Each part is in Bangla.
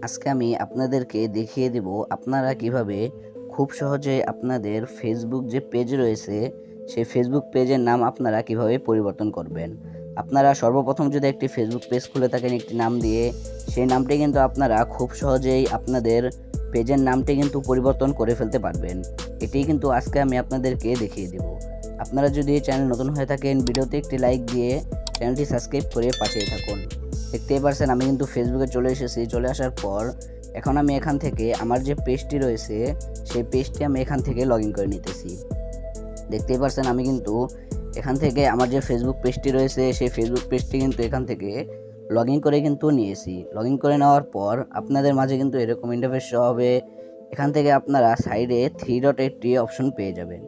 আজকে আমি আপনাদেরকে দেখিয়ে দেব আপনারা কিভাবে খুব সহজে আপনাদের ফেসবুক যে পেজ রয়েছে সেই ফেসবুক পেজের নাম আপনারা কিভাবে পরিবর্তন করবেন। আপনারা সর্বপ্রথম যদি একটি ফেসবুক পেজ খুলে থাকেন একটি নাম দিয়ে, সেই নামটি কিন্তু আপনারা খুব সহজেই আপনাদের পেজের নামটি কিন্তু পরিবর্তন করে ফেলতে পারবেন। এটি কিন্তু আজকে আমি আপনাদেরকে দেখিয়ে দেব। আপনারা যদি চ্যানেল নতুন হয়ে থাকেন ভিডিওতে একটি লাইক দিয়ে চ্যানেলটি সাবস্ক্রাইব করে পাশেই থাকুন। দেখতেই পারছেন আমি কিন্তু ফেসবুকে চলে এসেছি। চলে আসার পর এখন আমি এখান থেকে আমার যে পেজটি রয়েছে সেই পেজটি আমি এখান থেকে লগ ইন করে নিতেছি। দেখতেই পারছেন আমি কিন্তু এখান থেকে আমার যে ফেসবুক পেজটি রয়েছে সেই ফেসবুক পেজটি কিন্তু এখান থেকে লগ ইন করে কিন্তু নিয়েছি। লগ ইন করে নেওয়ার পর আপনাদের মাঝে কিন্তু এরকম ইন্টারফেস শো হবে। এখান থেকে আপনারা সাইডে 3 ডট একটি অপশন পেয়ে যাবেন।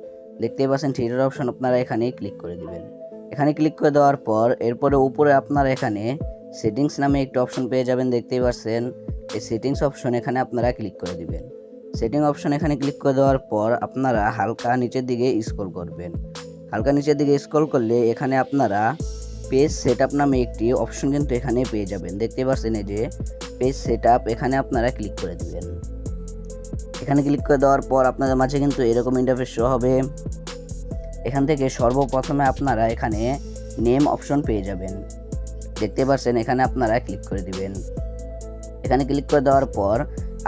দেখতেই পাচ্ছেন 3 ডট অপশন, আপনারা এখানে ক্লিক করে দিবেন। এখানে ক্লিক করে দেওয়ার পর এরপরে উপরে আপনারা এখানে সেটিংস নামে একটি অপশন পেয়ে যাবেন। দেখতেই পাচ্ছেন এই সেটিংস অপশন, এখানে আপনারা ক্লিক করে দিবেন। সেটিং অপশন এখানে ক্লিক করে দেওয়ার পর আপনারা হালকা নিচের দিকে স্ক্রল করবেন। হালকা নিচের দিকে স্ক্রল করলে এখানে আপনারা পেজ সেটআপ নামে একটি অপশন কিন্তু এখানে পেয়ে যাবেন। দেখতে পাচ্ছেন এই যে পেজ সেটআপ, এখানে আপনারা ক্লিক করে দিবেন। এখানে ক্লিক করে দেওয়ার পর আপনাদের মাঝে কিন্তু এরকম ইন্টারফেস শো হবে। এখান থেকে সর্বপ্রথমে আপনারা এখানে নেম অপশন পেয়ে যাবেন। দেখতে পাচ্ছেন এখানে আপনারা ক্লিক করে দিবেন। এখানে ক্লিক করে দেওয়ার পর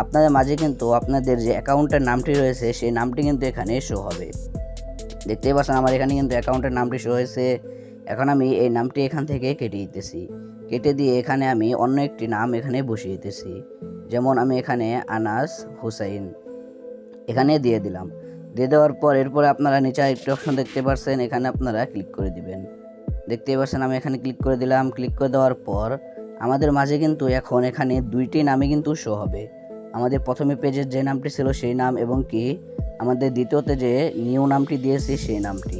আপনাদের মাঝে কিন্তু আপনাদের যে অ্যাকাউন্টের নামটি রয়েছে সেই নামটি কিন্তু এখানে শো হবে। দেখতেই পাচ্ছেন আমার এখানে কিন্তু অ্যাকাউন্টের নামটি শো হয়েছে। এখন আমি এই নামটি এখান থেকে কেটে দিতেছি। কেটে দিয়ে এখানে আমি অন্য একটি নাম এখানে বসিয়ে দিতেছি। যেমন আমি এখানে আনাস হুসাইন এখানে দিয়ে দিলাম। দিয়ে দেওয়ার পর এরপরে আপনারা নিচে একটি অপশন দেখতে পাচ্ছেন, এখানে আপনারা ক্লিক করে দিবেন। দেখতেই পাচ্ছেন আমি এখানে ক্লিক করে দিলাম। ক্লিক করে দেওয়ার পর আমাদের মাঝে কিন্তু এখন এখানে দুইটি নামই কিন্তু শো হবে। আমাদের প্রথমে পেজের যে নামটি ছিল সেই নাম এবং কি আমাদের দ্বিতীয়তে যে নিউ নামটি দিয়েছি সেই নামটি।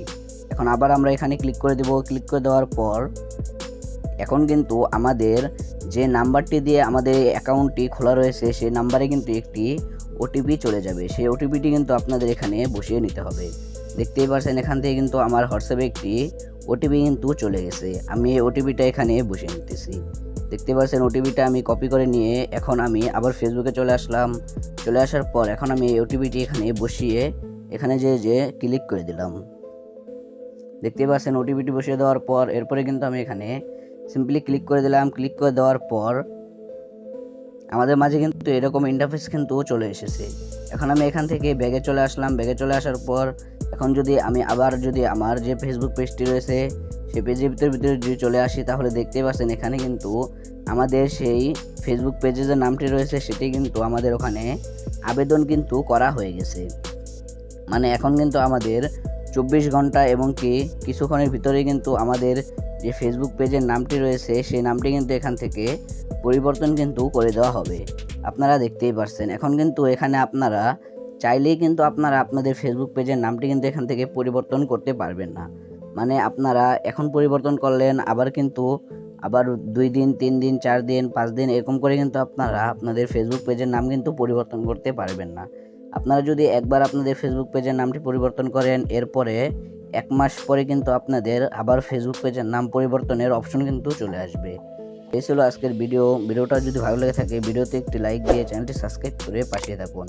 এখন আবার আমরা এখানে ক্লিক করে দেব। ক্লিক করে দেওয়ার পর এখন কিন্তু আমাদের যে নাম্বারটি দিয়ে আমাদের অ্যাকাউন্টটি খোলা রয়েছে সেই নাম্বারে কিন্তু একটি ওটিপি চলে যাবে। সেই ওটিপিটি কিন্তু আপনাদের এখানে বসিয়ে নিতে হবে। দেখতেই পাচ্ছেন এখান থেকে কিন্তু আমার হোয়াটসঅ্যাপে একটি ওটিপি কিন্তু চলে গেছে। আমি এই ওটিপিটা এখানে বসিয়ে নিতেছি। দেখতে পাচ্ছেন ওটিপিটা আমি কপি করে নিয়ে এখন আমি আবার ফেসবুকে চলে আসলাম। চলে আসার পর এখন আমি এই ওটিপিটি এখানে বসিয়ে এখানে যে ক্লিক করে দিলাম। দেখতে পাচ্ছেন ওটিপিটি বসিয়ে দেওয়ার পর এরপরে কিন্তু আমি এখানে সিম্পলি ক্লিক করে দিলাম। ক্লিক করে দেওয়ার পর আমাদের মাঝে কিন্তু এরকম ইন্টারফেস কিন্তু চলে এসেছে। এখন আমি এখান থেকে ব্যাগে চলে আসলাম। ব্যাগে চলে আসার পর এখন যদি আমি আবার আমার যে ফেসবুক পেজটি রয়েছে সেই পেজের ভিতরে যদি চলে আসি তাহলে দেখতে পাচ্ছেন এখানে কিন্তু আমাদের সেই ফেসবুক পেজের যে নামটি রয়েছে সেটি কিন্তু আমাদের ওখানে আবেদন কিন্তু করা হয়ে গেছে। মানে এখন কিন্তু আমাদের 24 ঘন্টা এবং কি কিছুক্ষণের ভিতরে কিন্তু আমাদের যে ফেসবুক পেজের নামটি রয়েছে সেই নামটি কিন্তু এখান থেকে পরিবর্তন কিন্তু করে দেওয়া হবে। আপনারা দেখতেই পাচ্ছেন এখন কিন্তু এখানে আপনারা চাইলেই কিন্তু আপনারা আপনাদের ফেসবুক পেজের নামটি কিন্তু এখান থেকে পরিবর্তন করতে পারবেন না। মানে আপনারা এখন পরিবর্তন করলেন আবার 2 দিন 3 দিন 4 দিন 5 দিন এরকম করে কিন্তু আপনারা আপনাদের ফেসবুক পেজের নাম কিন্তু পরিবর্তন করতে পারবেন না। আপনারা যদি একবার আপনাদের ফেসবুক পেজের নামটি পরিবর্তন করেন এরপরে 1 মাস পরে কিন্তু আপনাদের আবার ফেসবুক পেজের নাম পরিবর্তনের অপশন কিন্তু চলে আসবে। এই ছিল আজকের ভিডিওটা যদি ভালো লেগে থাকে ভিডিওতে একটি লাইক দিয়ে চ্যানেলটি সাবস্ক্রাইব করে পাশে থাকুন।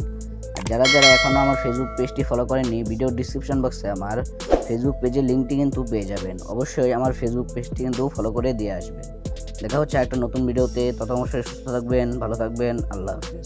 আর যারা এখনও আমার ফেসবুক পেজটি ফলো করেননি ভিডিও ডিসক্রিপশন বক্সে আমার ফেসবুক পেজের লিঙ্কটি কিন্তু পেয়ে যাবেন। অবশ্যই আমার ফেসবুক পেজটি কিন্তু ফলো করে দিয়ে আসবেন। দেখা হচ্ছে একটা নতুন ভিডিওতে। তত অবশ্যই সুস্থ থাকবেন, ভালো থাকবেন। আল্লাহ হাফেজ।